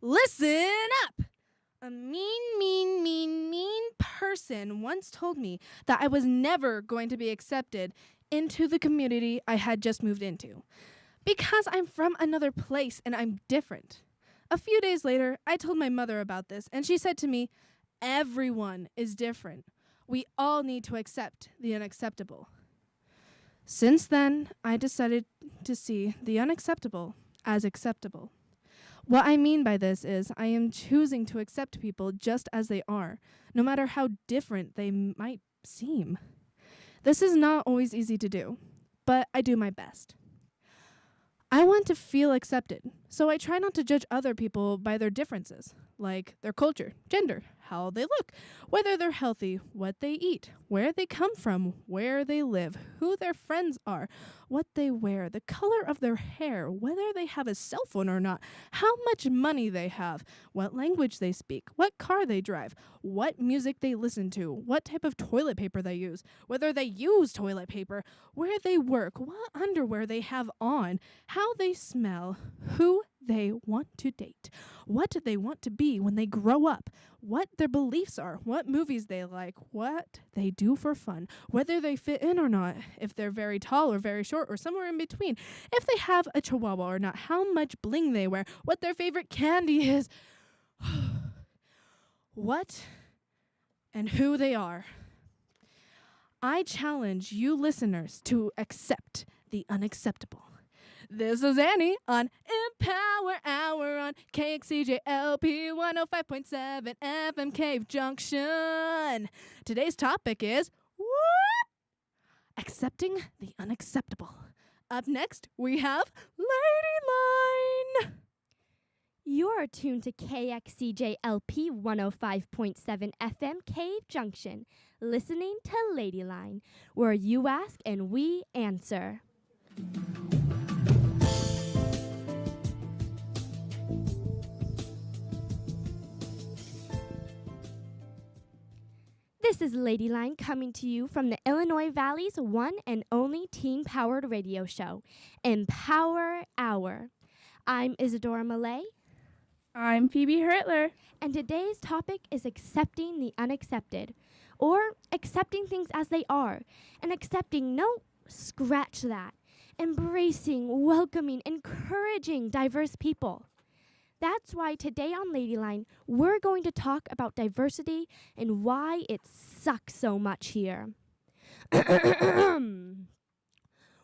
Listen up! A mean person once told me that I was never going to be accepted into the community I had just moved into because I'm from another place and I'm different. A few days later, I told my mother about this, and she said to me, "Everyone is different. We all need to accept the unacceptable." Since then, I decided to see the unacceptable as acceptable. What I mean by this is I am choosing to accept people just as they are, no matter how different they might seem. This is not always easy to do, but I do my best. I want to feel accepted, so I try not to judge other people by their differences, like their culture, gender, how they look, whether they're healthy, what they eat, where they come from, where they live, who their friends are, what they wear, the color of their hair, whether they have a cell phone or not, how much money they have, what language they speak, what car they drive, what music they listen to, what type of toilet paper they use, whether they use toilet paper, where they work, what underwear they have on, how they smell, who they want to date, what they want to be when they grow up, what their beliefs are, what movies they like, what they do for fun, whether they fit in or not, if they're very tall or very short or somewhere in between, if they have a chihuahua or not, how much bling they wear, what their favorite candy is, what and who they are. I challenge you listeners to accept the unacceptable. This is Annie on Empower Hour on KXCJLP 105.7 FM Cave Junction. Today's topic is accepting the unacceptable. Up next, we have Ladyline. You're tuned to KXCJLP 105.7 FM Cave Junction, listening to Ladyline, where you ask and we answer. This is Ladyline coming to you from the Illinois Valley's one and only teen-powered radio show, Empower Hour. I'm Isadora Millay. I'm Phoebe Hertler. And today's topic is accepting the unaccepted, or accepting things as they are, and accepting, no, scratch that, embracing, welcoming, encouraging diverse people. That's why today on Ladyline, we're going to talk about diversity and why it sucks so much here.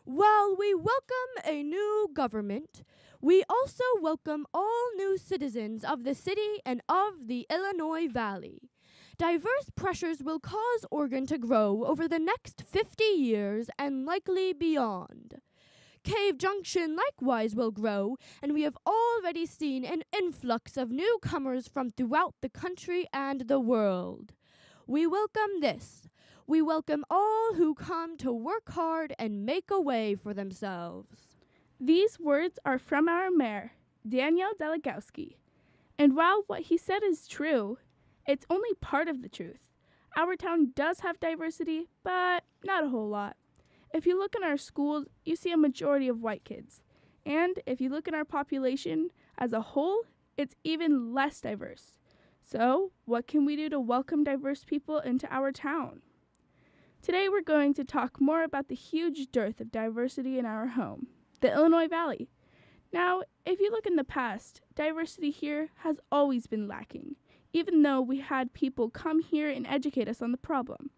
While we welcome a new government, we also welcome all new citizens of the city and of the Illinois Valley. Diverse pressures will cause Oregon to grow over the next 50 years and likely beyond. Cave Junction likewise will grow, and we have already seen an influx of newcomers from throughout the country and the world. We welcome this. We welcome all who come to work hard and make a way for themselves. These words are from our mayor, Daniel Delegowski. And while what he said is true, it's only part of the truth. Our town does have diversity, but not a whole lot. If you look in our schools, you see a majority of white kids. And if you look in our population as a whole, it's even less diverse. So, what can we do to welcome diverse people into our town? Today we're going to talk more about the huge dearth of diversity in our home, the Illinois Valley. Now, if you look in the past, diversity here has always been lacking, even though we had people come here and educate us on the problem.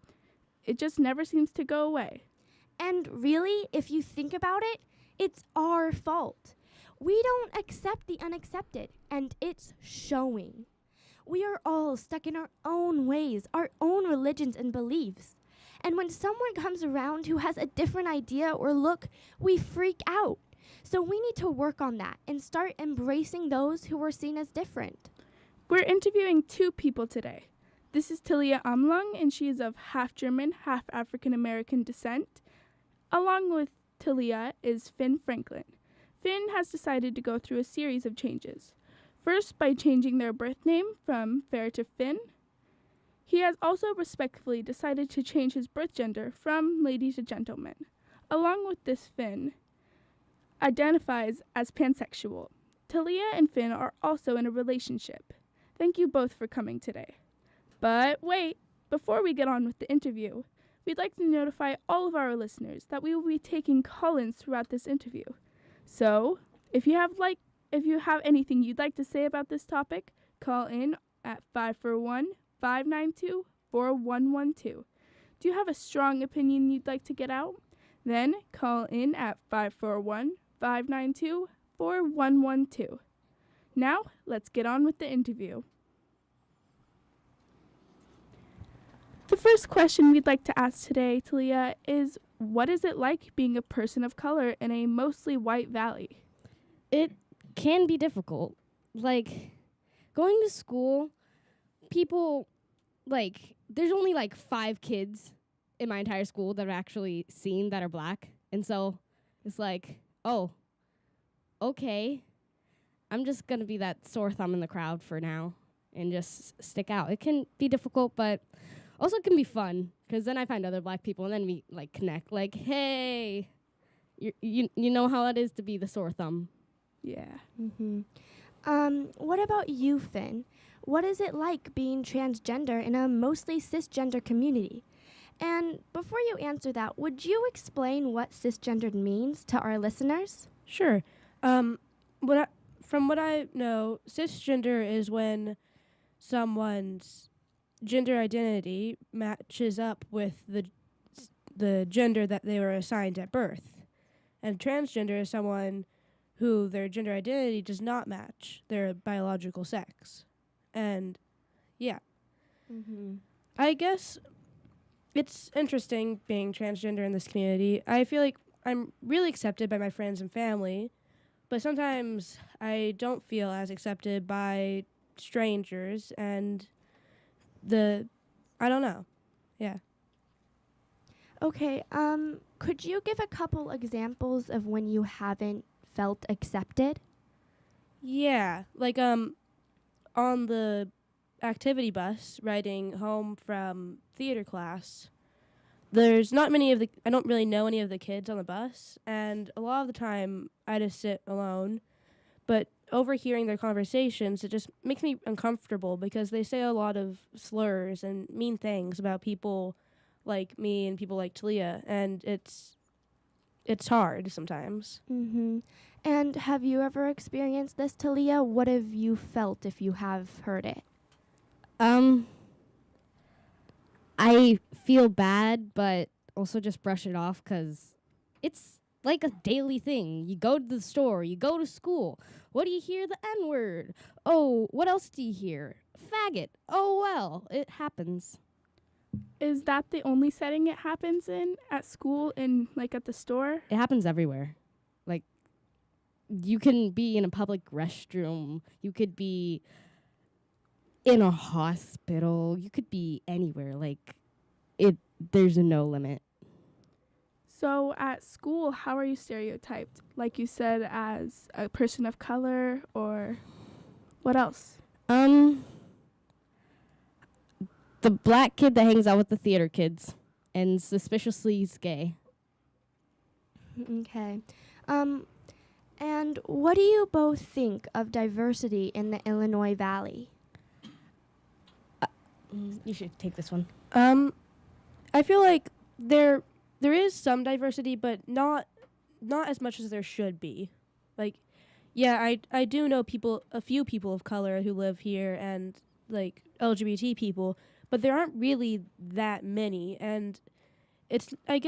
It just never seems to go away. And really, if you think about it, it's our fault. We don't accept the unaccepted, and it's showing. We are all stuck in our own ways, our own religions and beliefs. And when someone comes around who has a different idea or look, we freak out. So we need to work on that and start embracing those who are seen as different. We're interviewing two people today. This is Talia Amlung, and she is of half German, half African-American descent. Along with Talia is Finn Franklin. Finn has decided to go through a series of changes. First, by changing their birth name from Fair to Finn. He has also respectfully decided to change his birth gender from lady to gentleman. Along with this, Finn identifies as pansexual. Talia and Finn are also in a relationship. Thank you both for coming today. But wait, before we get on with the interview, we'd like to notify all of our listeners that we will be taking call-ins throughout this interview. So, if you have anything you'd like to say about this topic, call in at 541-592-4112. Do you have a strong opinion you'd like to get out? Then call in at 541-592-4112. Now, let's get on with the interview. The first question we'd like to ask today, Talia, is what is it like being a person of color in a mostly white valley? It can be difficult. Like, going to school, people, there's only 5 kids in my entire school that I've actually seen that are black. And so it's like, oh, okay, I'm just going to be that sore thumb in the crowd for now and just stick out. It can be difficult, but also it can be fun because then I find other black people and then we connect. Like, hey, you know how it is to be the sore thumb. Yeah. Mm-hmm. What about you, Finn? What is it like being transgender in a mostly cisgender community? And before you answer that, would you explain what cisgendered means to our listeners? Sure. From what I know, cisgender is when someone's gender identity matches up with the gender that they were assigned at birth. And transgender is someone who their gender identity does not match their biological sex. And yeah. Mm-hmm. I guess it's interesting being transgender in this community. I feel like I'm really accepted by my friends and family, but sometimes I don't feel as accepted by strangers and I don't know. Yeah. Okay, could you give a couple examples of when you haven't felt accepted? Yeah, on the activity bus riding home from theater class, there's not many I don't really know any of the kids on the bus, and a lot of the time I just sit alone, but overhearing their conversations, it just makes me uncomfortable because they say a lot of slurs and mean things about people like me and people like Talia, and it's hard sometimes. Mm-hmm. And have you ever experienced this, Talia? What have you felt if you have heard it? I feel bad, but also just brush it off because it's like a daily thing. You go to the store, you go to school. What do you hear? The N-word. Oh, what else do you hear? Faggot. Oh, well, it happens. Is that the only setting it happens in? At school and at the store? It happens everywhere. You can be in a public restroom. You could be in a hospital. You could be anywhere. There's no limit. So at school, how are you stereotyped? Like you said, as a person of color, or what else? The black kid that hangs out with the theater kids and suspiciously is gay. Okay. And what do you both think of diversity in the Illinois Valley? You should take this one. I feel like there is some diversity, but not as much as there should be. I do know a few people of color who live here and LGBT people, but there aren't really that many. And I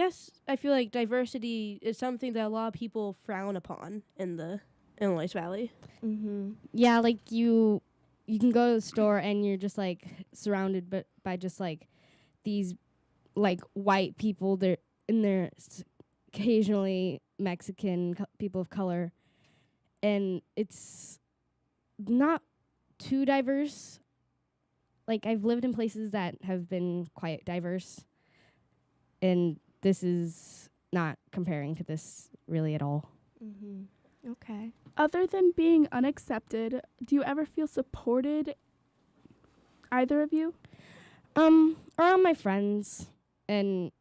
feel like diversity is something that a lot of people frown upon in the Illinois Valley. Mm-hmm. Yeah, you can go to the store and you're just surrounded by just these white people. They're in there occasionally Mexican people of color, and it's not too diverse. I've lived in places that have been quite diverse, and this is not comparing to this really at all. Mm-hmm. Okay. Other than being unaccepted, do you ever feel supported? Either of you? Around my friends, and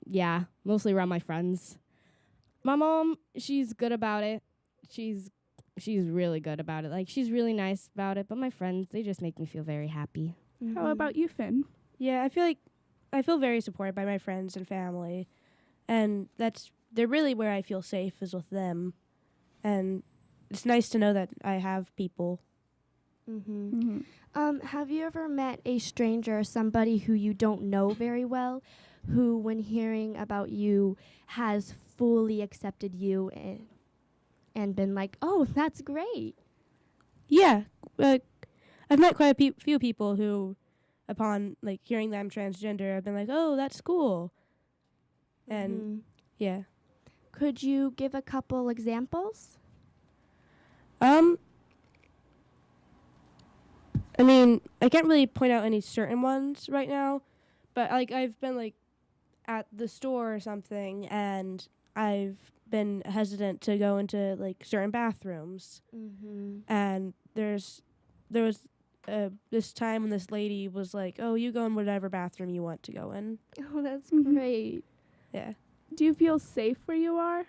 yeah, mostly around my friends. My mom, she's good about it. She she's really good about it. Like, she's really nice about it, but my friends, they just make me feel very happy. How about you, Finn? Yeah, I feel very supported by my friends and family, and they're really where I feel safe is with them, and it's nice to know that I have people. Have you ever met a stranger, somebody who you don't know very well, who, when hearing about you, has fully accepted you and been like, "Oh, that's great"? Yeah, I've met quite a few people who, upon like hearing that I'm transgender, have been like, "Oh, that's cool," and yeah. Could you give a couple examples? I mean, I can't really point out any certain ones right now, but like I've been like at the store or something, and I've been hesitant to go into like certain bathrooms, and there was this time when this lady was like, "Oh, you go in whatever bathroom you want to go in." Oh, that's Mhm. great. Yeah. Do you feel safe where you are?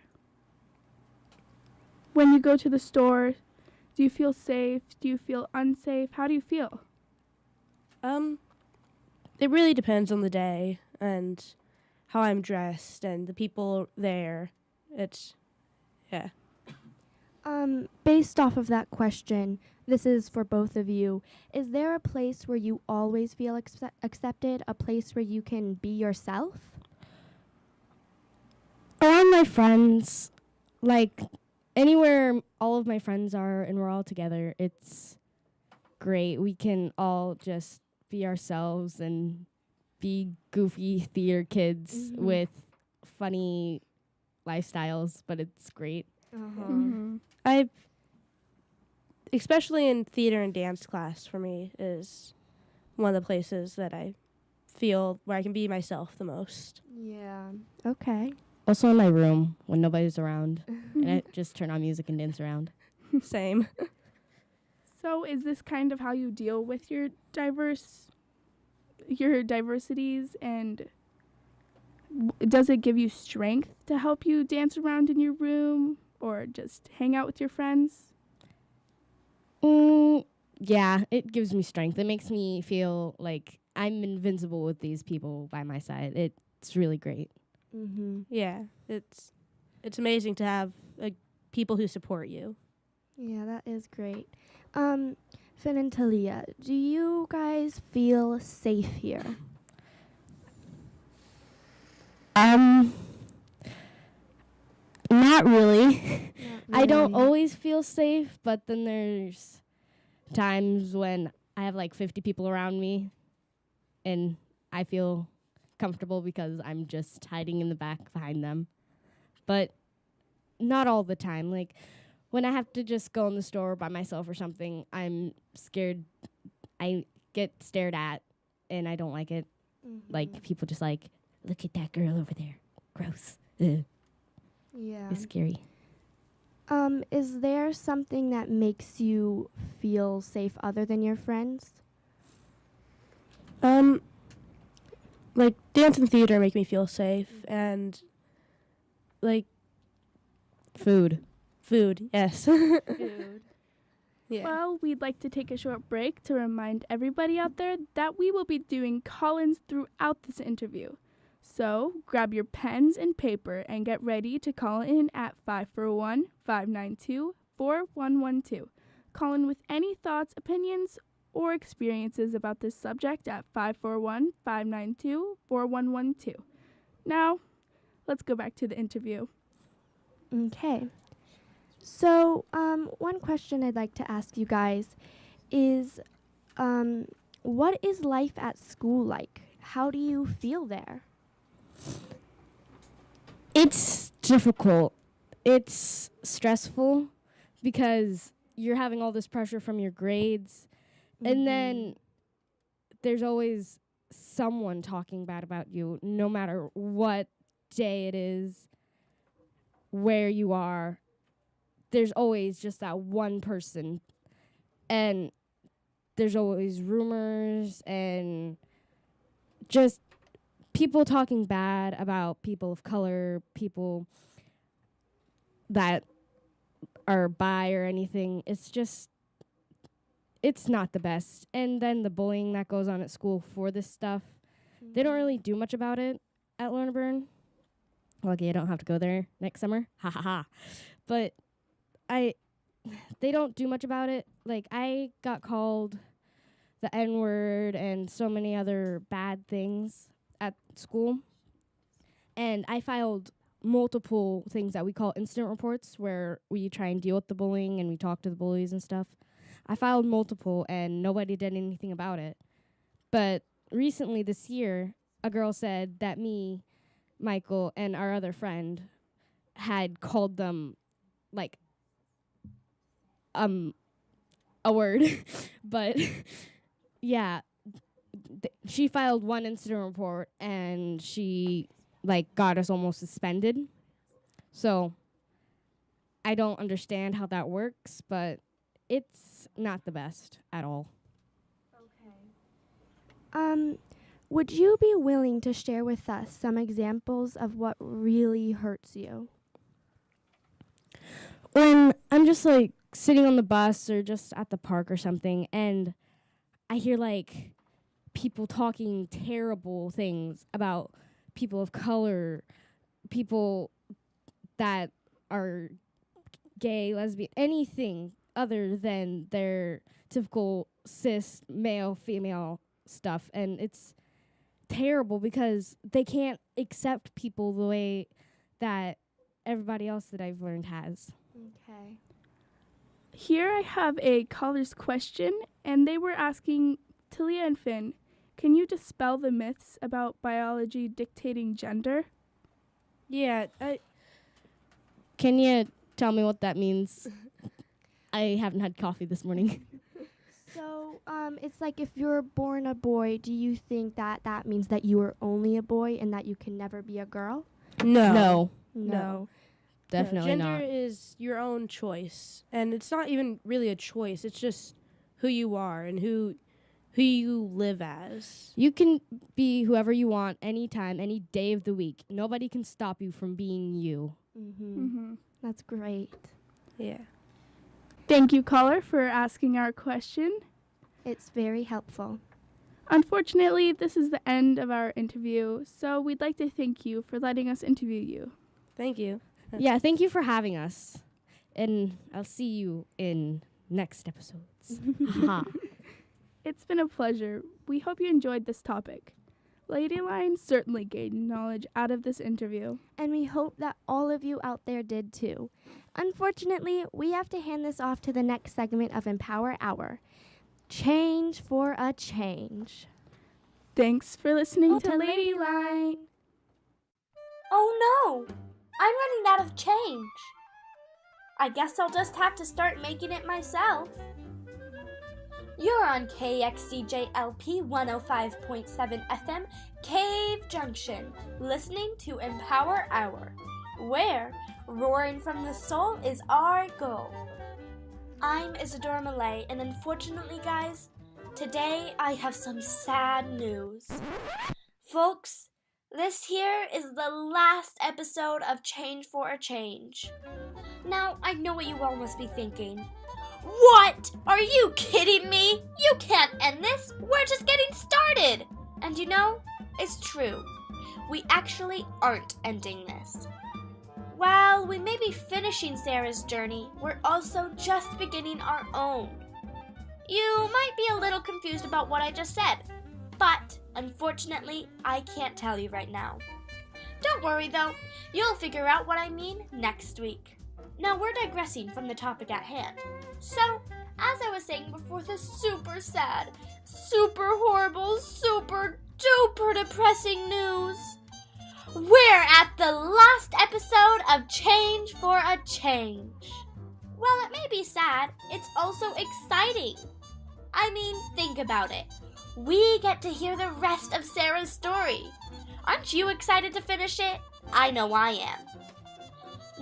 When you go to the store, do you feel safe? Do you feel unsafe? How do you feel? It really depends on the day and how I'm dressed and the people there. It's yeah. Based off of that question, this is for both of you. Is there a place where you always feel accepted? A place where you can be yourself? Around my friends, like anywhere all of my friends are and we're all together, it's great. We can all just be ourselves and be goofy theater kids with funny lifestyles, but it's great. I especially in theater and dance class for me is one of the places that I feel where I can be myself the most. Yeah. Okay. Also in my room when nobody's around, and I just turn on music and dance around. Same. So is this kind of how you deal with your diversities, and does it give you strength to help you dance around in your room or just hang out with your friends? Yeah, it gives me strength. It makes me feel like I'm invincible with these people by my side. It's really great. Yeah, it's amazing to have people who support you. Yeah, that is great. Finn and Talia, do you guys feel safe here? Not really. I don't really. always feel safe, but then there's times when I have like 50 people around me and I feel comfortable because I'm just hiding in the back behind them. But not all the time. Like when I have to just go in the store by myself or something, I'm scared. I get stared at and I don't like it. Like people just like, look at that girl over there. Gross. Ugh. Yeah. It's scary. Is there something that makes you feel safe other than your friends? Like dance and theater make me feel safe, and like Food. food, yes. Food. Yeah. Well, we'd like to take a short break to remind everybody out there that we will be doing call-ins throughout this interview. So grab your pens and paper and get ready to call in at 541-592-4112. Call in with any thoughts, opinions, or experiences about this subject at 541-592-4112. Now, let's go back to the interview. Okay. So, one question I'd like to ask you guys is, what is life at school like? How do you feel there? It's difficult. It's stressful because you're having all this pressure from your grades. And then there's always someone talking bad about you, no matter what day it is, where you are. There's always just that one person. And there's always rumors and just people talking bad about people of color, people that are bi or anything. It's not the best. And then the bullying that goes on at school for this stuff, they don't really do much about it at Lorna Burn. Lucky I don't have to go there next summer. Ha ha ha. But they don't do much about it. Like, I got called the N-word and so many other bad things at school. And I filed multiple things that we call incident reports, where we try and deal with the bullying and we talk to the bullies and stuff. I filed multiple and nobody did anything about it. But recently this year, a girl said that me, Michael, and our other friend had called them, like, a word. But, yeah, she filed one incident report and she, like, got us almost suspended. So I don't understand how that works, but it's not the best at all. Would you be willing to share with us some examples of what really hurts you? When I'm just, like, sitting on the bus or just at the park or something, and I hear, like, people talking terrible things about people of color, people that are gay, lesbian, anything other than their typical cis male, female stuff. And it's terrible because they can't accept people the way that everybody else that I've learned has. Okay. Here I have a caller's question, and they were asking, Talia and Finn, can you dispel the myths about biology dictating gender? Yeah, Can you tell me what that means? I haven't had coffee this morning. So, it's like if you're born a boy, do you think that that means that you are only a boy and that you can never be a girl? No, No. definitely Gender not. is your own choice, and it's not even really a choice. It's just who you are and who you live as. You can be whoever you want anytime, any day of the week. Nobody can stop you from being you. Mm-hmm. That's great. Yeah. Thank you, caller, for asking our question. It's very helpful. Unfortunately, this is the end of our interview, so we'd like to thank you for letting us interview you. Thank you. Yeah, thank you for having us. And I'll see you in next episodes. Ha. It's been a pleasure. We hope you enjoyed this topic. Lady Lion certainly gained knowledge out of this interview. And we hope that all of you out there did too. Unfortunately, we have to hand this off to the next segment of Empower Hour. Change for a change. Thanks for listening to Lady Lion. Oh no! I'm running out of change. I guess I'll just have to start making it myself. You're on KXCJLP 105.7 FM, Cave Junction, listening to Empower Hour, where roaring from the soul is our goal. I'm Isadora Malay, and unfortunately, guys, today I have some sad news. Folks, this here is the last episode of Change for a Change. Now, I know what you all must be thinking. What? Are you kidding me? You can't end this. We're just getting started. And you know, it's true. We actually aren't ending this. While we may be finishing Sarah's journey, we're also just beginning our own. You might be a little confused about what I just said, but unfortunately, I can't tell you right now. Don't worry though, you'll figure out what I mean next week. Now we're digressing from the topic at hand. So, as I was saying before, the super sad, super horrible, super duper depressing news. We're at the last episode of Change for a Change. While it may be sad, it's also exciting. I mean, think about it. We get to hear the rest of Sarah's story. Aren't you excited to finish it? I know I am.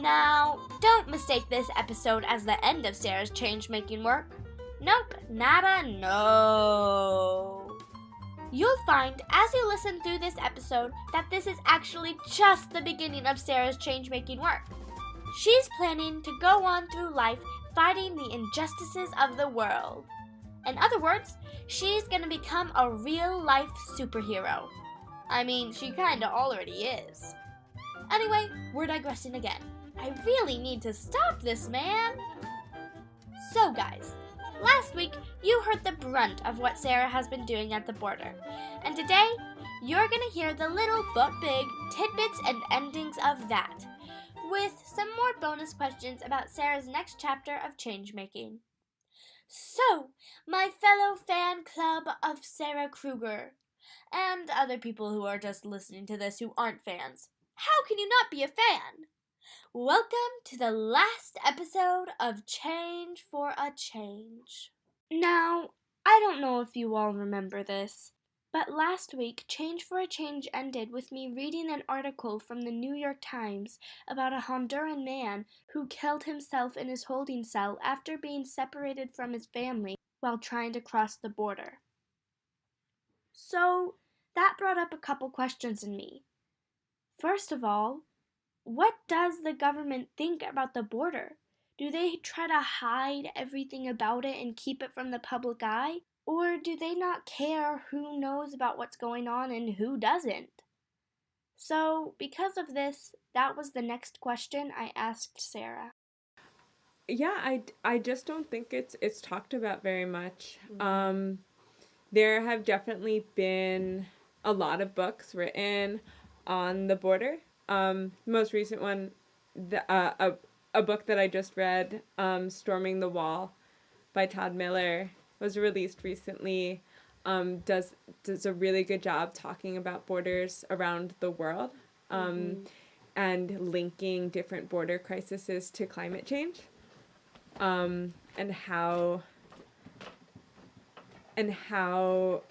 Now, don't mistake this episode as the end of Sarah's change-making work. Nope, nada, no. You'll find, as you listen through this episode, that this is actually just the beginning of Sarah's change-making work. She's planning to go on through life fighting the injustices of the world. In other words, she's gonna become a real-life superhero. I mean, she kinda already is. Anyway, we're digressing again. I really need to stop this, man! So guys, last week you heard the brunt of what Sarah has been doing at the border. And today, you're gonna hear the little but big tidbits and endings of that, with some more bonus questions about Sarah's next chapter of change-making. So, my fellow fan club of Sarah Kruger, and other people who are just listening to this who aren't fans, how can you not be a fan? Welcome to the last episode of Change for a Change. Now, I don't know if you all remember this, but last week, Change for a Change ended with me reading an article from the New York Times about a Honduran man who killed himself in his holding cell after being separated from his family while trying to cross the border. So, that brought up a couple questions in me. First of all, what does the government think about the border? Do they try to hide everything about it and keep it from the public eye? Or do they not care who knows about what's going on and who doesn't? So, because of this, that was the next question I asked Sarah. Yeah, I just don't think it's talked about very much. There have definitely been a lot of books written on the border. Most recent one, a book that I just read, Storming the Wall by Todd Miller, was released recently, does a really good job talking about borders around the world, and linking different border crises to climate change, and how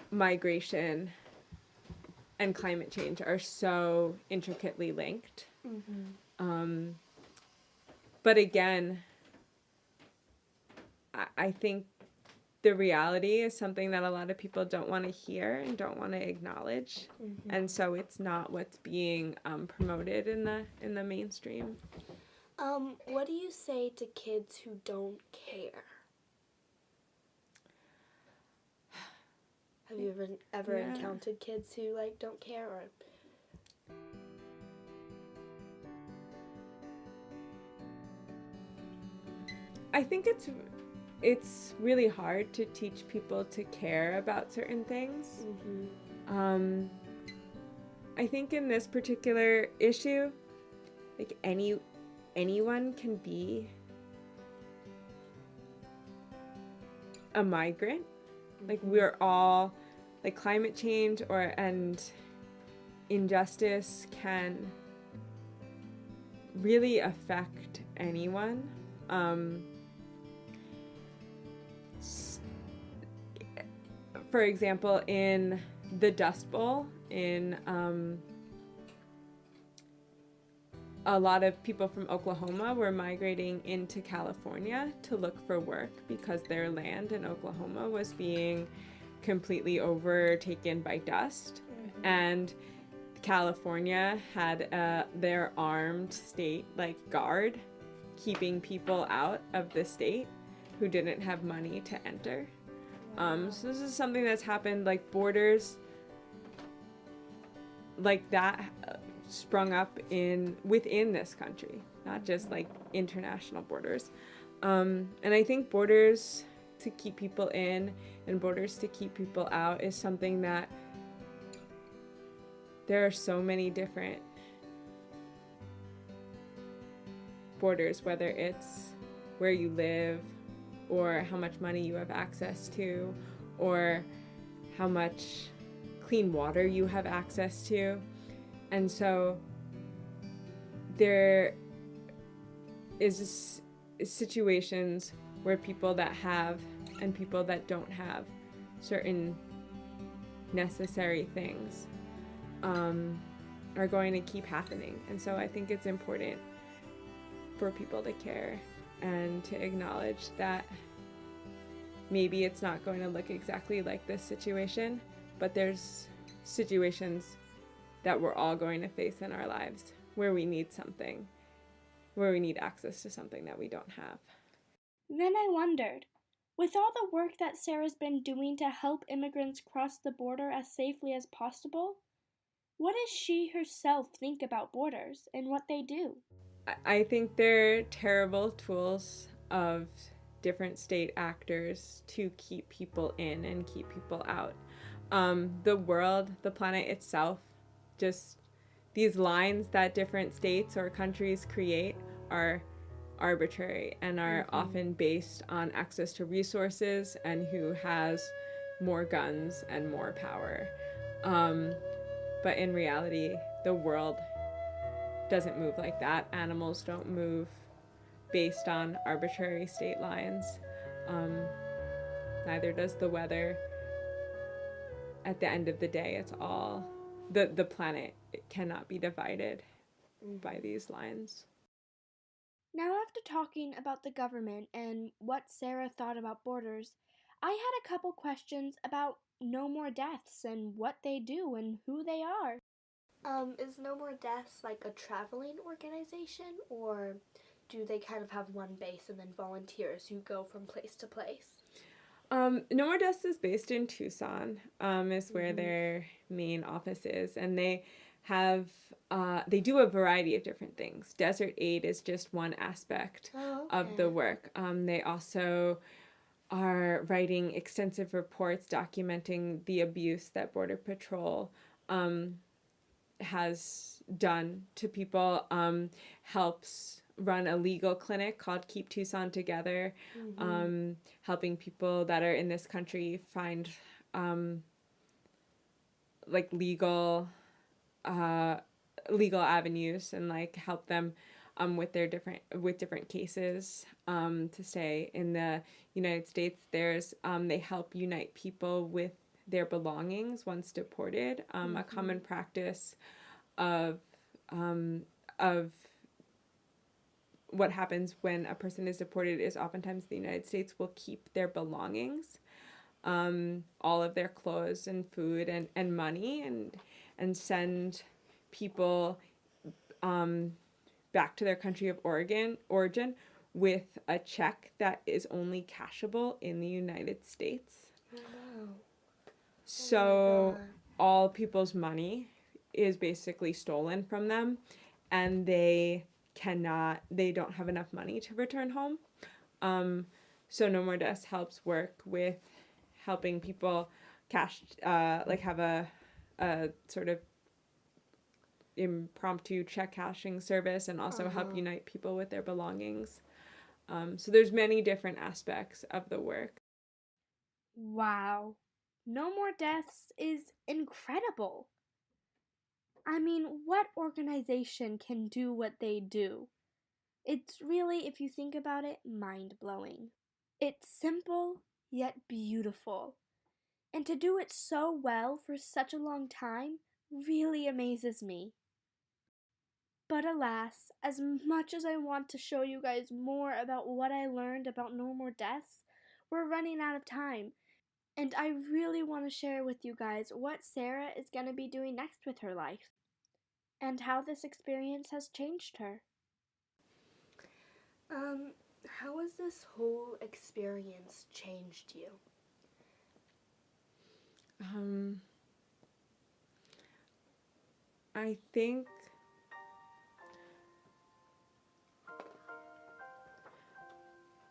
migration and climate change are so intricately linked. But again, I think the reality is something that a lot of people don't want to hear and don't want to acknowledge, and so it's not what's being promoted in the mainstream. What do you say to kids who don't care? Have you ever encountered kids who don't care, or? I think it's really hard to teach people to care about certain things. I think in this particular issue, anyone can be a migrant. We're all, climate change and injustice can really affect anyone. For example, in the Dust Bowl, a lot of people from Oklahoma were migrating into California to look for work because their land in Oklahoma was being completely overtaken by dust. And California had their armed state guard keeping people out of the state who didn't have money to enter. So this is something that's happened, borders like that sprung up within this country, not just international borders. And I think borders to keep people in and borders to keep people out is something that there are so many different borders, whether it's where you live or how much money you have access to or how much clean water you have access to. And so there is situations where people that have and people that don't have certain necessary things are going to keep happening. And so I think it's important for people to care and to acknowledge that maybe it's not going to look exactly like this situation, but there's situations that we're all going to face in our lives where we need something, where we need access to something that we don't have. Then I wondered, with all the work that Sarah's been doing to help immigrants cross the border as safely as possible, what does she herself think about borders and what they do? I think they're terrible tools of different state actors to keep people in and keep people out. The world, the planet itself, just these lines that different states or countries create are arbitrary and are often based on access to resources and who has more guns and more power. But in reality, the world doesn't move like that. Animals don't move based on arbitrary state lines. Neither does the weather. At the end of the day, it's all the planet. It cannot be divided by these lines. Now, after talking about the government and what Sarah thought about borders, I had a couple questions about No More Deaths and what they do and who they are. Is No More Deaths like a traveling organization, or do they kind of have one base and then volunteers who go from place to place? No More Deaths is based in Tucson, is where their main office is, and they have they do a variety of different things. Desert Aid is just one aspect of the work. They also are writing extensive reports documenting the abuse that Border Patrol has done to people, helps run a legal clinic called Keep Tucson Together, helping people that are in this country find like legal avenues and like help them with different cases to stay in the United States. There's they help unite people with their belongings once deported. A common practice of what happens when a person is deported is oftentimes the United States will keep their belongings, all of their clothes and food and money, and send people back to their country of origin with a check that is only cashable in the United States. So all people's money is basically stolen from them, and they don't have enough money to return home. So No More Deaths helps work with helping people have a sort of impromptu check cashing service, and also help unite people with their belongings. So there's many different aspects of the work. Wow. No More Deaths is incredible. I mean, what organization can do what they do? It's really, if you think about it, mind-blowing. It's simple, yet beautiful. And to do it so well for such a long time really amazes me. But alas, as much as I want to show you guys more about what I learned about No More Deaths, we're running out of time. And I really want to share with you guys what Sarah is going to be doing next with her life, and how this experience has changed her. How has this whole experience changed you? I think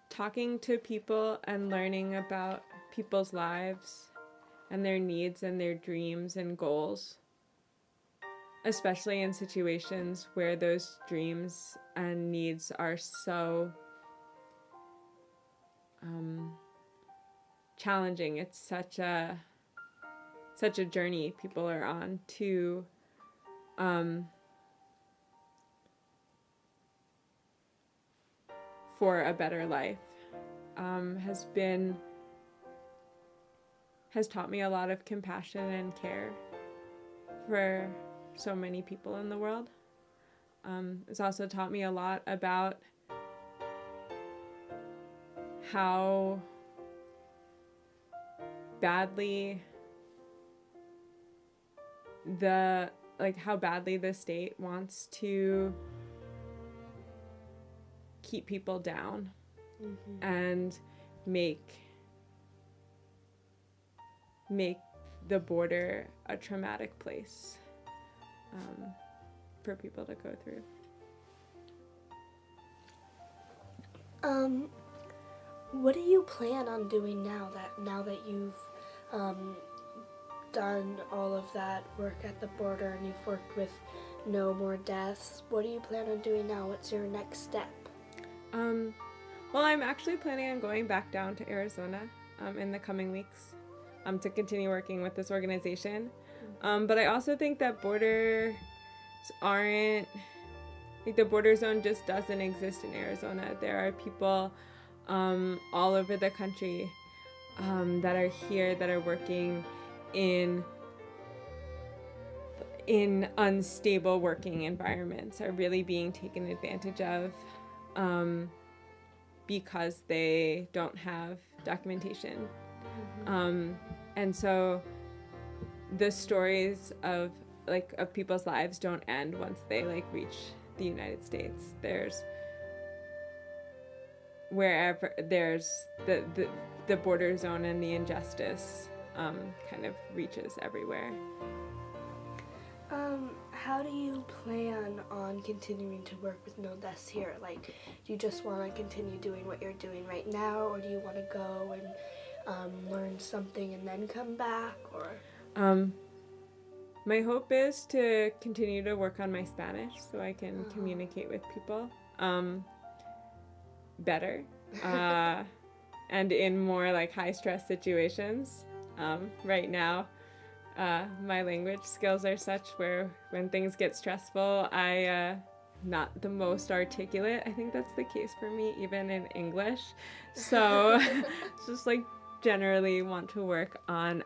talking to people and learning about people's lives and their needs and their dreams and goals, especially in situations where those dreams and needs are so challenging. It's such a journey people are on to for a better life, has taught me a lot of compassion and care for so many people in the world. It's also taught me a lot about how badly the state wants to keep people down Mm-hmm. and make the border a traumatic place for people to go through. What do you plan on doing now that you've done all of that work at the border and you've worked with No More Deaths? What do you plan on doing now? What's your next step? Well, I'm actually planning on going back down to Arizona in the coming weeks to continue working with this organization. But I also think that borders aren't, like, the border zone just doesn't exist in Arizona. There are people all over the country that are here, that are working in unstable working environments, are really being taken advantage of because they don't have documentation. And so the stories of people's lives don't end once they reach the United States. There's wherever there's the border zone, and the injustice kind of reaches everywhere. How do you plan on continuing to work with No Deaths here? Like, do you just want to continue doing what you're doing right now, or do you want to go and learn something and then come back? Or my hope is to continue to work on my Spanish so I can communicate with people better and in more high stress situations. Right now, my language skills are such where when things get stressful, I not the most articulate. I think that's the case for me even in English. So just generally want to work on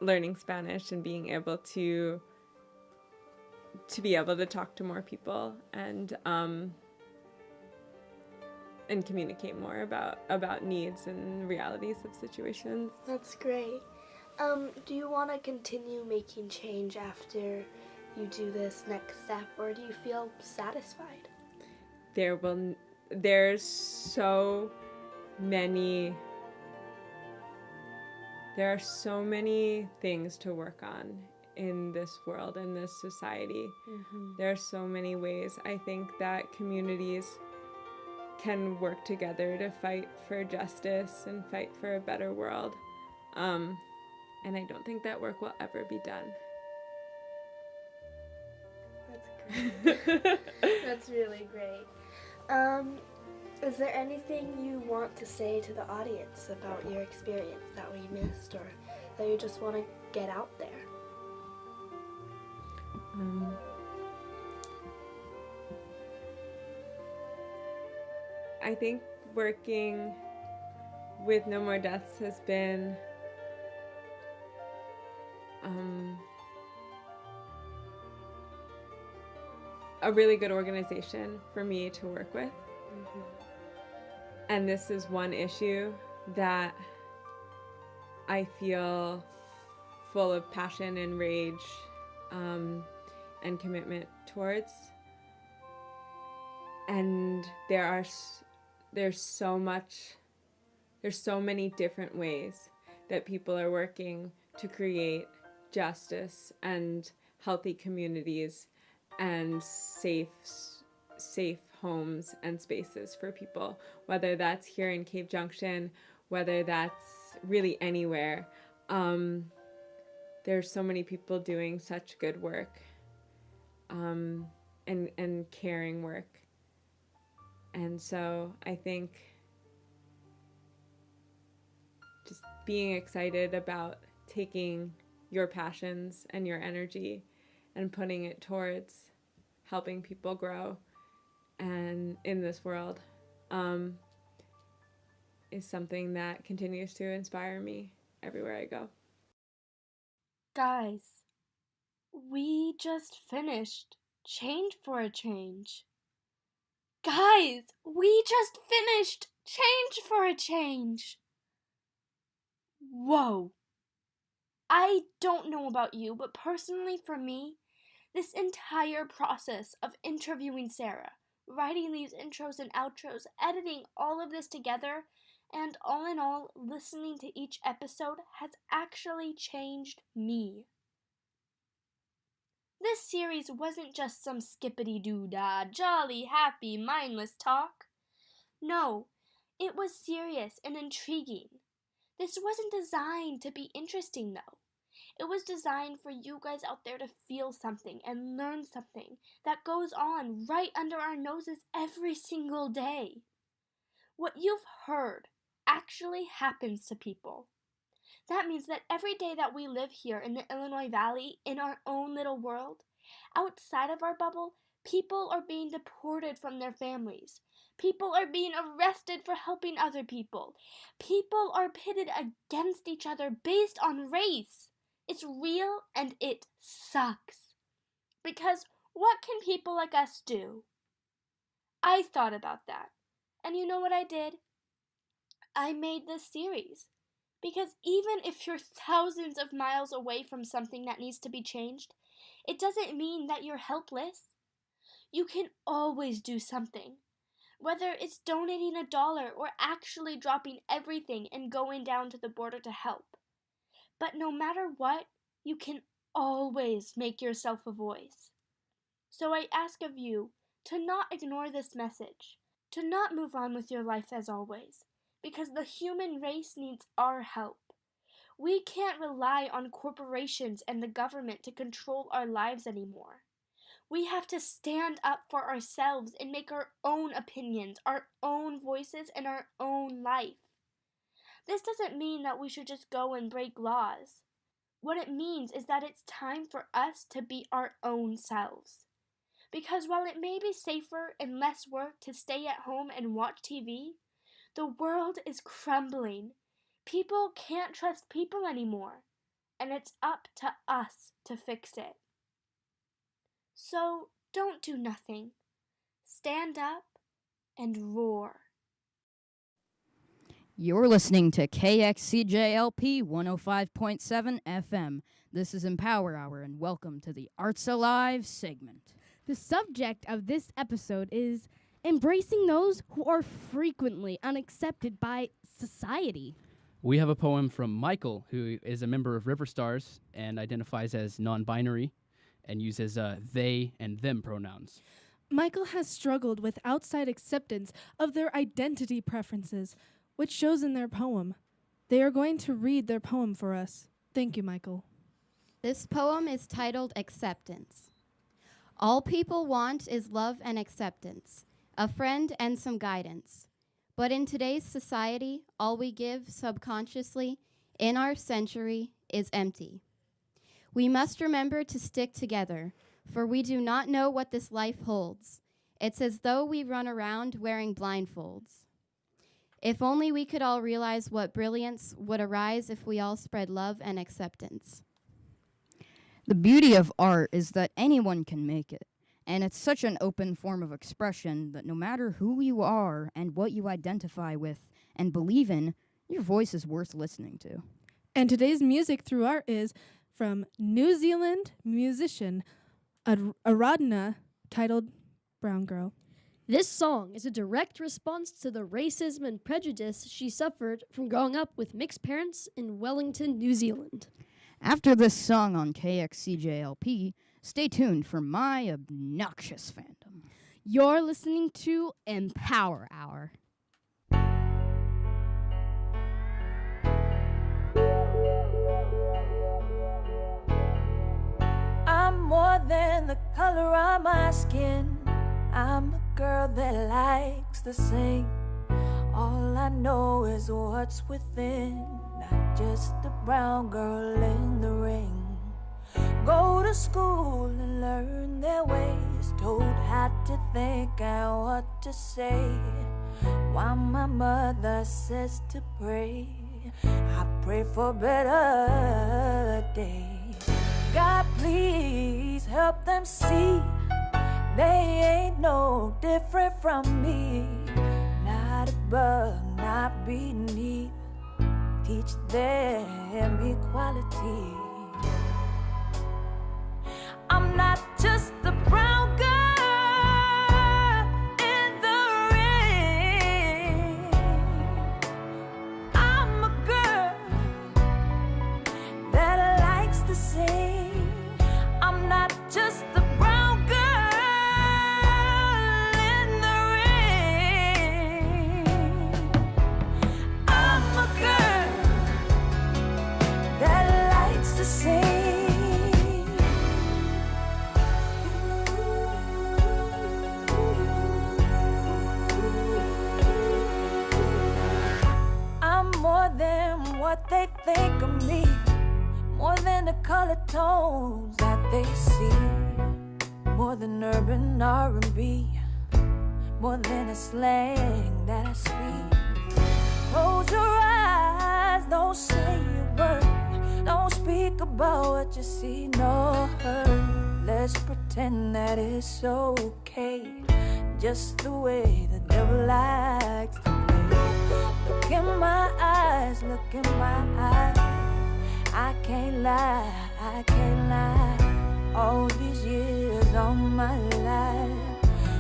learning Spanish and being able to be able to talk to more people and communicate more about needs and realities of situations. That's great. Do you want to continue making change after you do this next step, or do you feel satisfied? There's so many things to work on in this world, in this society. There are so many ways I think that communities can work together to fight for justice and fight for a better world. And I don't think that work will ever be done. That's great. That's really great. Is there anything you want to say to the audience about your experience that we missed, or that you just want to get out there? I think working with No More Deaths has been a really good organization for me to work with. And this is one issue that I feel full of passion and rage and commitment towards. And there's so many different ways that people are working to create justice and healthy communities and safe homes and spaces for people, whether that's here in Cave Junction, whether that's really anywhere. There's so many people doing such good work and caring work. And so I think just being excited about taking your passions and your energy and putting it towards helping people grow and in this world is something that continues to inspire me everywhere I go. Guys, we just finished Change for a Change. Guys, we just finished Change for a Change. Whoa. I don't know about you, but personally for me, This entire process of interviewing Sarah, writing these intros and outros, editing all of this together, and all in all, listening to each episode has actually changed me. This series wasn't just some skippity-doo-dah, jolly, happy, mindless talk. No, it was serious and intriguing. This wasn't designed to be interesting, though. It was designed for you guys out there to feel something and learn something that goes on right under our noses every single day. What you've heard actually happens to people. That means that every day that we live here in the Illinois Valley, in our own little world, outside of our bubble, people are being deported from their families. People are being arrested for helping other people. People are pitted against each other based on race. It's real and it sucks. Because what can people like us do? I thought about that. And you know what I did? I made this series. Because even if you're thousands of miles away from something that needs to be changed, it doesn't mean that you're helpless. You can always do something. Whether it's donating $1 or actually dropping everything and going down to the border to help. But no matter what, you can always make yourself a voice. So I ask of you to not ignore this message, to not move on with your life as always, because the human race needs our help. We can't rely on corporations and the government to control our lives anymore. We have to stand up for ourselves and make our own opinions, our own voices, and our own life. This doesn't mean that we should just go and break laws. What it means is that it's time for us to be our own selves. Because while it may be safer and less work to stay at home and watch TV, the world is crumbling. People can't trust people anymore, and it's up to us to fix it. So don't do nothing. Stand up and roar. You're listening to KXCJLP 105.7 FM. This is EmpowerHour, and welcome to the Arts Alive segment. The subject of this episode is embracing those who are frequently unaccepted by society. We have a poem from Michael, who is a member of RiverStars and identifies as non-binary and uses they and them pronouns. Michael has struggled with outside acceptance of their identity preferences, which shows in their poem. They are going to read their poem for us. Thank you, Michael. This poem is titled Acceptance. All people want is love and acceptance, a friend and some guidance. But in today's society, all we give subconsciously in our century is empty. We must remember to stick together, for we do not know what this life holds. It's as though we run around wearing blindfolds. If only we could all realize what brilliance would arise if we all spread love and acceptance. The beauty of art is that anyone can make it, and it's such an open form of expression that no matter who you are and what you identify with and believe in, your voice is worth listening to. And today's music through art is from New Zealand musician Aradna, titled Brown Girl. This song is a direct response to the racism and prejudice she suffered from growing up with mixed parents in Wellington, New Zealand. After this song on KXCJLP, stay tuned for my obnoxious fandom. You're listening to EmpowerHour. I'm more than the color of my skin. I'm a girl that likes to sing. All I know is what's within, not just a brown girl in the ring. Go to school and learn their ways, told how to think and what to say. While my mother says to pray, I pray for better days. God, please help them see they ain't no different from me. Not above, not beneath. Teach them equality. I'm not just think of me more than the color tones that they see, more than urban R&B, more than the slang that I speak. Close your eyes, don't say a word, don't speak about what you see nor heard. Let's pretend that it's okay, just the way the devil likes to play. Look in my eyes, look in my eyes, I can't lie, I can't lie. All these years, all my life,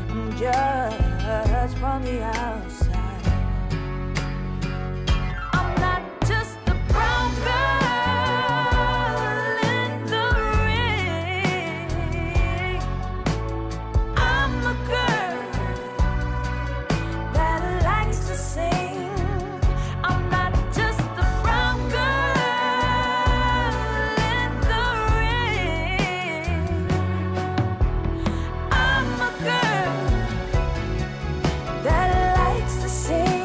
I'm just from the outside. I'm not just a brown girl in the ring. I'm a girl that likes to sing. I'm not just a brown girl in the ring. I'm a girl that likes to sing.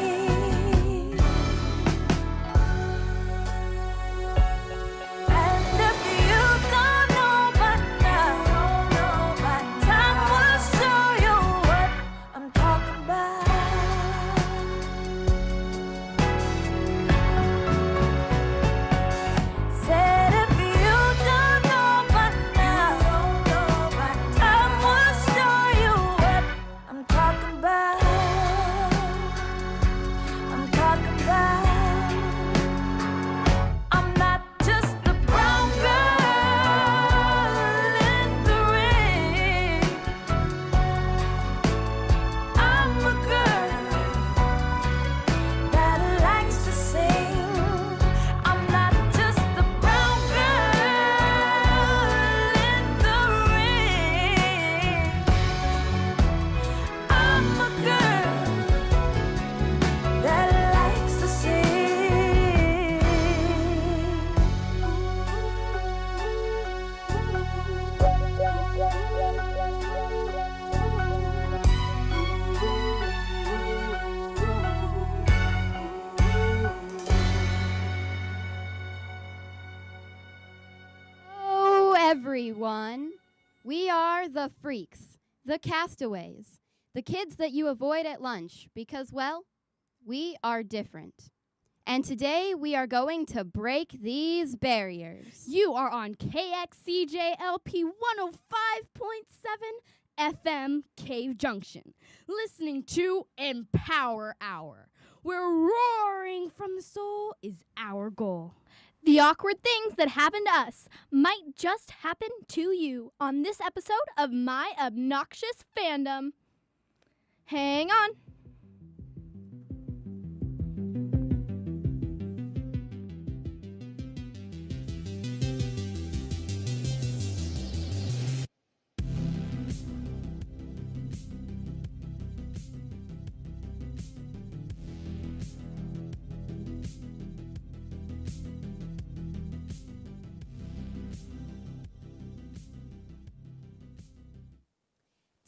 And if you don't know by now, time will show you what I'm talking about. Said if you don't know by now, time will show you what I'm talking about. I'm talking about. I'm not just a brown girl in the ring. I'm a girl that likes to sing. I'm not just a brown girl in the ring. I'm a girl that likes to sing. Hello, everyone. We are the freaks, the castaways, the kids that you avoid at lunch because, well, we are different. And today we are going to break these barriers. You are on KXCJLP 105.7 FM Cave Junction, listening to Empower Hour, where roaring from the soul is our goal. The awkward things that happen to us might just happen to you on this episode of My Obnoxious Fandom. Hang on.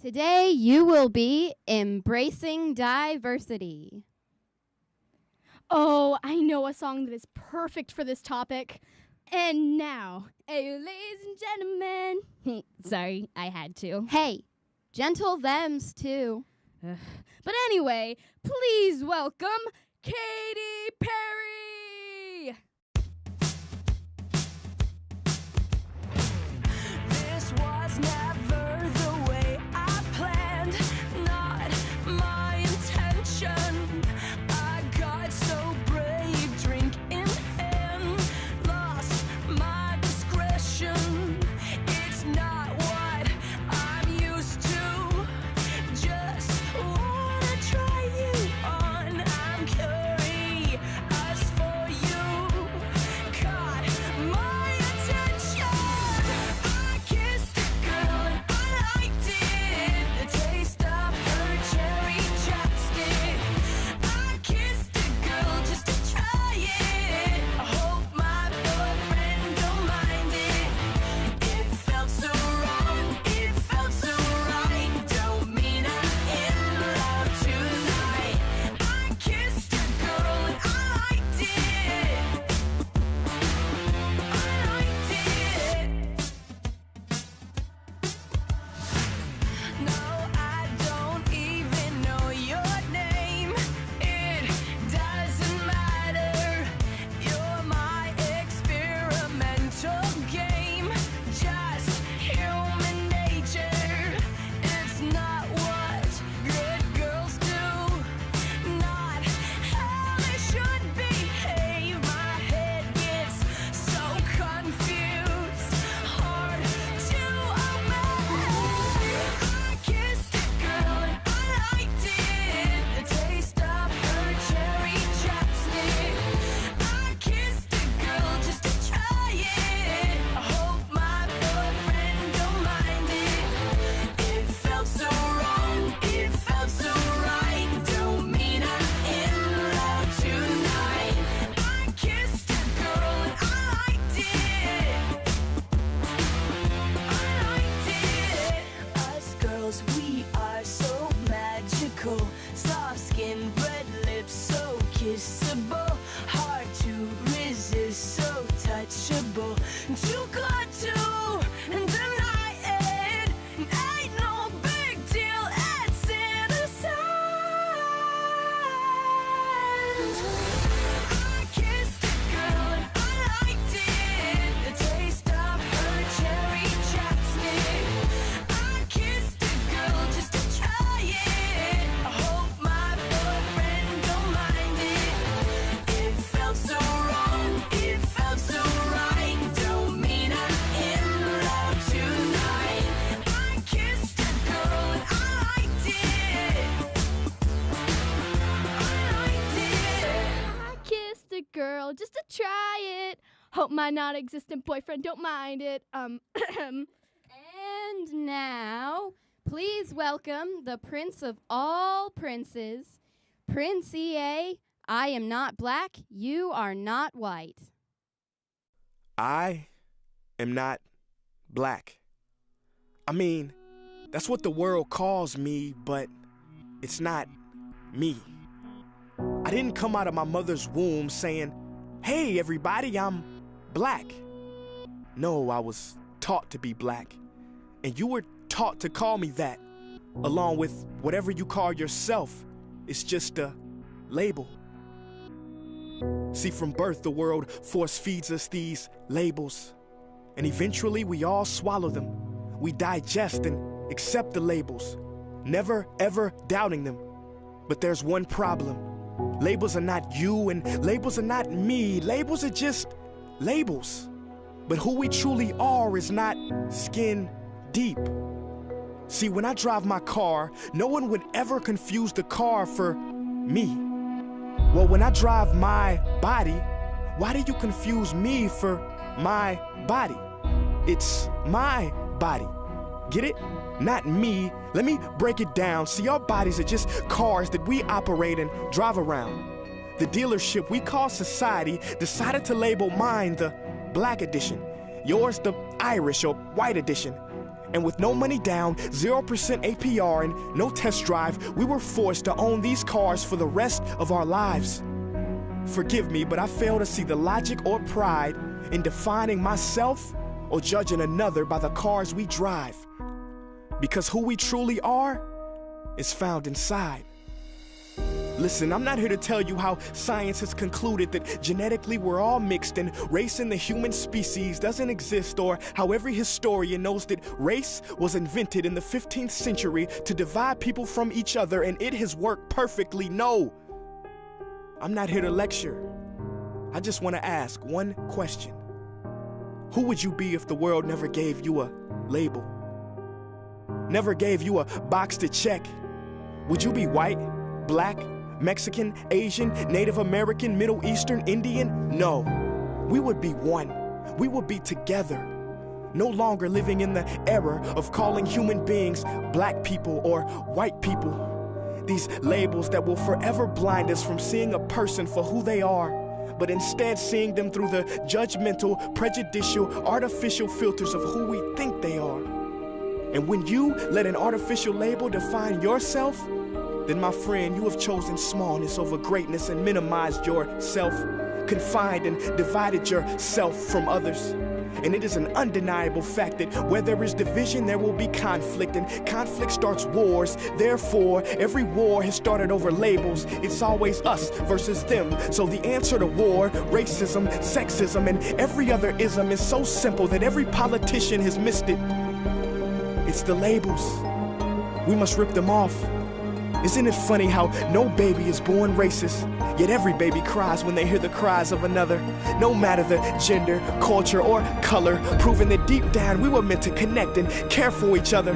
Today you will be embracing diversity. Oh, I know a song that is perfect for this topic. And now, hey, ladies and gentlemen. Sorry, I had to. Hey, gentle thems too. But anyway, please welcome Katy Perry. This was never the way I planned, not my intention. I got so brave, drink in hand, lost my discretion. It's not what I'm used to. Just wanna try you on. I'm curious felt so right. Don't mean I'm in love tonight. I kissed a girl and I liked it. I liked it. Us girls, we are so magical. Soft skin, red lips, so kissable. Hard to resist, so touchable. Too good to deny it. Ain't no big deal, it's innocent. I kissed a girl and I liked it. The taste of her cherry chapstick. I kissed a girl just to try it. I hope my boyfriend don't mind it. It felt so wrong, it felt so right. Don't mean I'm in love tonight. I kissed a girl and I liked it. I kissed a girl just to try it. Hope my non-existent boyfriend don't mind it. And now, please welcome the prince of all princes, Prince EA. I am not black, you are not white. I am not black. I mean, that's what the world calls me, but it's not me. I didn't come out of my mother's womb saying, "Hey, everybody, I'm black." No, I was taught to be black. And you were taught to call me that, along with whatever you call yourself. It's just a label. See, from birth, the world force feeds us these labels. And eventually, we all swallow them. We digest and accept the labels, never, ever doubting them. But there's one problem. Labels are not you, and labels are not me. Labels are just labels. But who we truly are is not skin deep. See, when I drive my car, no one would ever confuse the car for me. Well, when I drive my body, why do you confuse me for my body? It's my body. Get it? Not me. Let me break it down. See, our bodies are just cars that we operate and drive around. The dealership we call society decided to label mine the black edition, yours the Irish or white edition. And with no money down, 0% APR, and no test drive, we were forced to own these cars for the rest of our lives. Forgive me, but I fail to see the logic or pride in defining myself or judging another by the cars we drive. Because who we truly are is found inside. Listen, I'm not here to tell you how science has concluded that genetically we're all mixed and race in the human species doesn't exist, or how every historian knows that race was invented in the 15th century to divide people from each other and it has worked perfectly. No, I'm not here to lecture. I just want to ask one question. Who would you be if the world never gave you a label? Never gave you a box to check? Would you be white, black, Mexican, Asian, Native American, Middle Eastern, Indian? No. We would be one. We would be together. No longer living in the era of calling human beings black people or white people. These labels that will forever blind us from seeing a person for who they are, but instead seeing them through the judgmental, prejudicial, artificial filters of who we think they are. And when you let an artificial label define yourself, then my friend, you have chosen smallness over greatness and minimized yourself, confined and divided yourself from others. And it is an undeniable fact that where there is division, there will be conflict, and conflict starts wars. Therefore, every war has started over labels. It's always us versus them. So the answer to war, racism, sexism, and every other ism is so simple that every politician has missed it. It's the labels. We must rip them off. Isn't it funny how no baby is born racist, yet every baby cries when they hear the cries of another? No matter the gender, culture, or color, proving that deep down we were meant to connect and care for each other.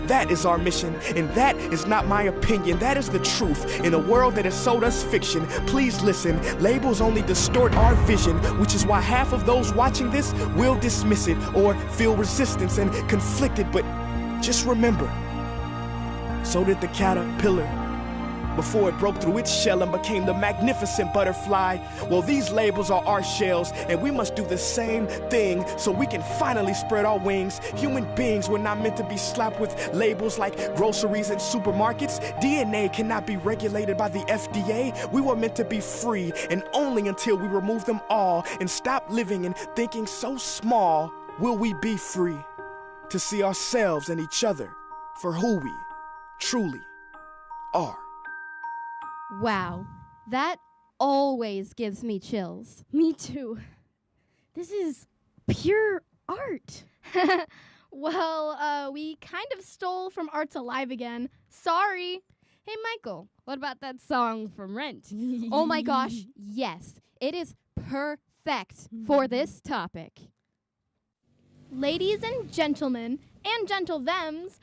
That is our mission, and that is not my opinion. That is the truth in a world that has sold us fiction. Please listen, labels only distort our vision, which is why half of those watching this will dismiss it or feel resistance and conflicted. But just remember, So did the caterpillar. Before it broke through its shell and became the magnificent butterfly. Well, these labels are our shells, and we must do the same thing so we can finally spread our wings. Human beings were not meant to be slapped with labels like groceries and supermarkets. DNA cannot be regulated by the FDA. We were meant to be free, and only until we remove them all and stop living and thinking so small will we be free to see ourselves and each other for who we truly are. Wow, that always gives me chills. Me too. This is pure art. Well, we kind of stole from Arts Alive again. Sorry. Hey, Michael, what about that song from Rent? Oh my gosh, yes. It is perfect for this topic. Ladies and gentlemen, and gentle thems,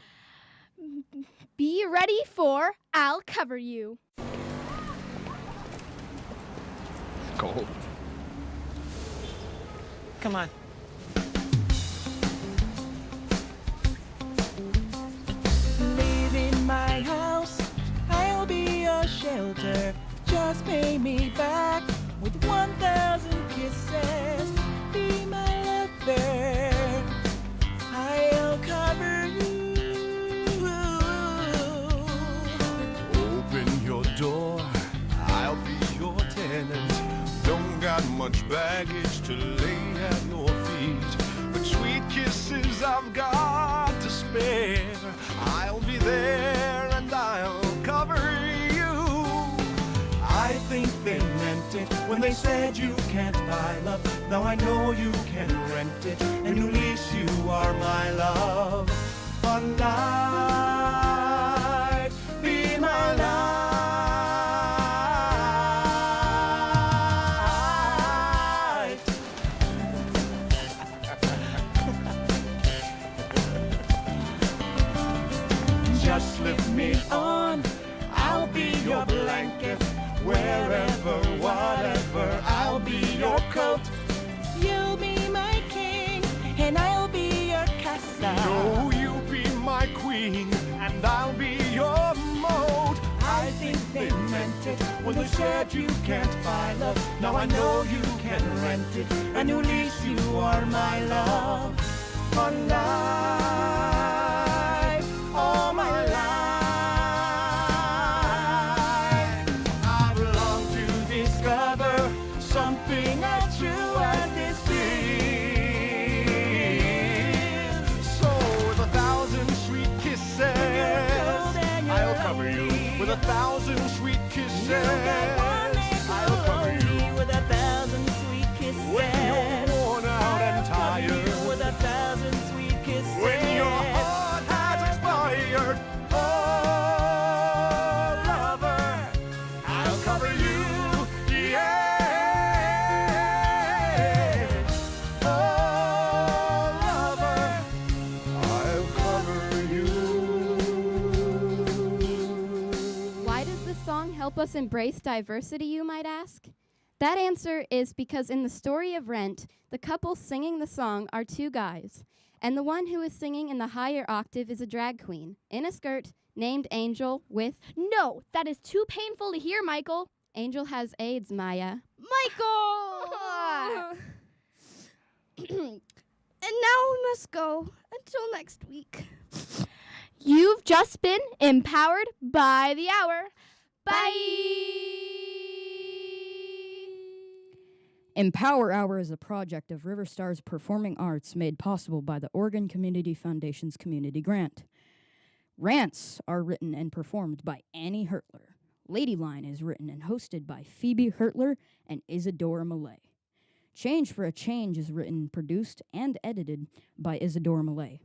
be ready for I'll Cover You. Cold. Come on. Live in my house, I'll be your shelter. Just pay me back with 1,000 kisses. Be my lover, I'll cover you. Open your door, I'll be your tenant. Don't got much baggage to lay at your feet, but sweet kisses I've got to spare. I'll be there and I'll cover you. I think they meant it when they said you can't buy love. Now I know you can rent it, and at least you are my love. One night, be my life. Just lift me on, I'll be your blanket. Wherever, whatever, I'll be your coat. You'll be my king, and I'll be your casa. No, you'll be my queen, and I'll be your moat. I think they meant it when they said you can't buy love. Now I know you can rent it, and at least you are my love. One life, all my life. I've longed to discover something as true as this is. So with 1,000 sweet kisses, I'll cover you. With 1,000 sweet kisses, I'll cover you. With 1,000 sweet kisses. When you're worn out and tired. With 1,000 sweet kisses. When your heart has expired. Oh, lover, I'll cover you. Yeah. oh, lover, I'll cover you. Why does this song help us embrace diversity, you might ask? That answer is because in the story of Rent, the couple singing the song are two guys, and the one who is singing in the higher octave is a drag queen in a skirt named Angel with... No, that is too painful to hear, Michael. Angel has AIDS, Maya. Michael! And now we must go until next week. You've just been empowered by the hour. Bye. EmpowerHour is a project of RiverStars Performing Arts made possible by the Oregon Community Foundation's community grant. Rants are written and performed by Annie Hertler. Ladyline is written and hosted by Phoebe Hertler and Isadora Millay. Change for a Change is written, produced, and edited by Isadora Millay.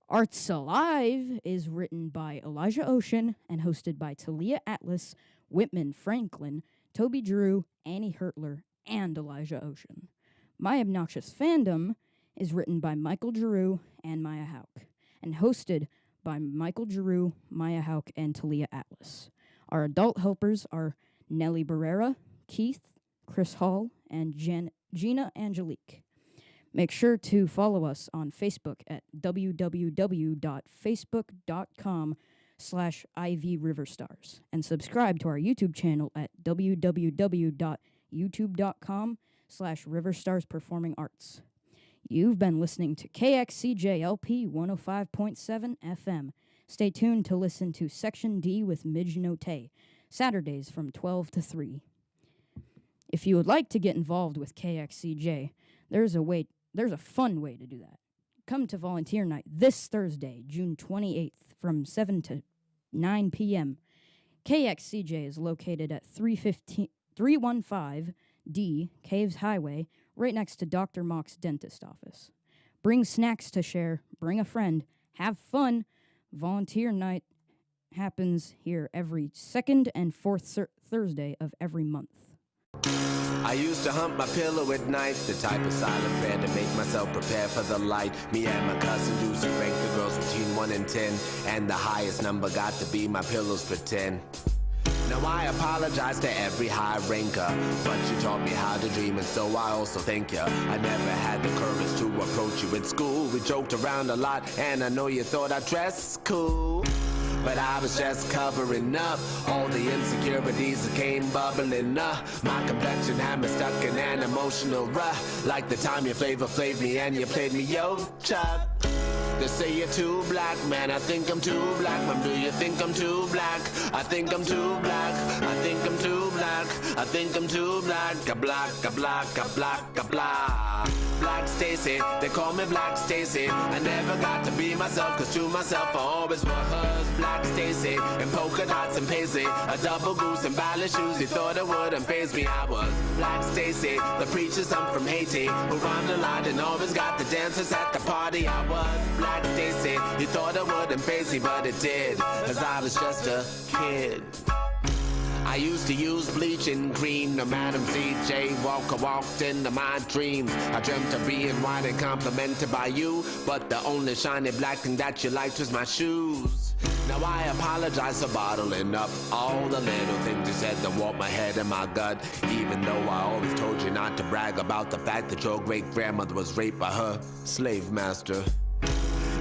Arts Alive is written by Elijah Ocean and hosted by Talia Atlas, Whitman Franklin, Toby Drew, Annie Hertler, and Elijah Ocean. My Obnoxious Fandom is written by Michael Giroux and Maya Hauk, and hosted by Michael Giroux, Maya Hauk, and Talia Atlas. Our adult helpers are Nellie Barrera, Keith, Chris Hall, and Gina Angelique. Make sure to follow us on Facebook at www.facebook.com www.youtube.com/IVRiverStars and subscribe to our YouTube channel at www.youtube.com/RiverStarsPerformingArts. You've been listening to KXCJLP 105.7 FM. Stay tuned to listen to Section D with Midge Note, Saturdays from 12 to 3. If you would like to get involved with KXCJ, there's a fun way to do that. Come to volunteer night this Thursday, June 28th from 7 to 9 p.m. KXCJ is located at 315D Caves Highway, right next to Dr. Mock's dentist office. Bring snacks to share, bring a friend, have fun. Volunteer night happens here every second and fourth Thursday of every month. I used to hump my pillow at night, the type of silent prayer to make myself prepare for the light. Me and my cousin Lucy ranked the girls between 1 and 10, and the highest number got to be my pillows for 10. Now I apologize to every high ranker, but you taught me how to dream, and so I also thank you. I never had the courage to approach you at school. We joked around a lot, and I know you thought I dressed cool, but I was just covering up all the insecurities that came bubbling up. My complexion had me stuck in an emotional rut, like the time you flavor flaved me and you played me yo chuck. They say you're too black, man, I think I'm too black. Man, do you think I'm too black? I think I'm too black. I think I'm too black. I think I'm too black. A black, a black, a black, a black. Black Stacy, they call me Black Stacy. I never got to be myself, cause to myself I always was Black Stacy. And polka dots and paisley, a double goose and ballet shoes. You thought it wouldn't faze me, I was Black Stacy, the preacher son from Haiti, who rhymed a lot and always got the dancers at the party. I was Black Stacy, you thought it wouldn't faze me, but it did, cause I was just a kid. I used to use bleaching cream. The Madam C.J. Walker walked into my dreams. I dreamt of being white and complimented by you, but the only shiny black thing that you liked was my shoes. Now I apologize for bottling up all the little things you said that warped my head and my gut, even though I always told you not to brag about the fact that your great-grandmother was raped by her slave master.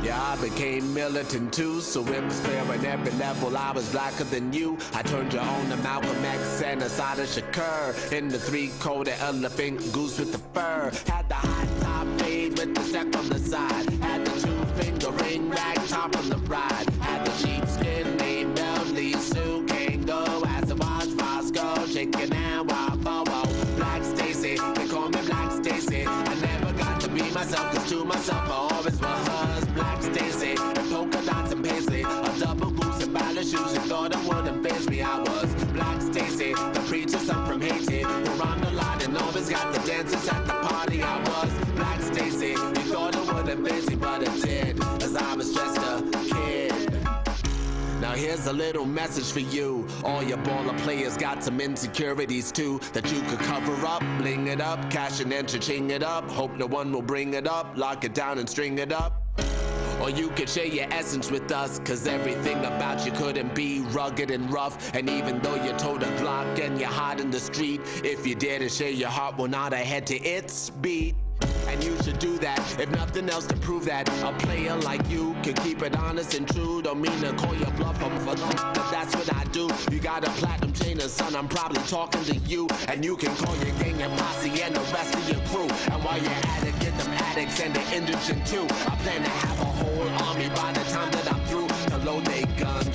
Yeah, I became militant too, so it was clear on every level I was blacker than you. I turned you on to Malcolm X and Asada Shakur, in the three-coated elephant goose with the fur. Had the high top fade with the stack on the side. Had the two-finger ring rag top on the ride. Had the sheepskin named Belly Sue Kango, as it was Roscoe, chicken and waffle. Black Stacy, they call me Black Stacy. I never got to be myself, cause to myself I always was Black Stacy, and polka dots and paisley, a double goose and ballet shoes. You thought it wouldn't faze me, I was Black Stacy, the preacher son from Haiti, who rhymed a lot and always got the dancers at the party. I was Black Stacy, you thought it wouldn't faze me, but it did, cause I was just a kid. Now here's a little message for you. All your baller players got some insecurities too, that you could cover up, bling it up, cash and cha-ching it up. Hope no one will bring it up, lock it down and string it up. Or you could share your essence with us, cause everything about you couldn't be rugged and rough. And even though you told a Glock and you're hot in the street, if you dare to share your heart, well nod ahead to its beat. And you should do that, if nothing else, to prove that a player like you can keep it honest and true. Don't mean to call your bluff, but that's what I do. You got a platinum chain and son, I'm probably talking to you. And you can call your gang and posse and the rest of your crew. And while you're at it, get them addicts and the indigent too. I plan to have a whole army by the time that I'm through to load they guns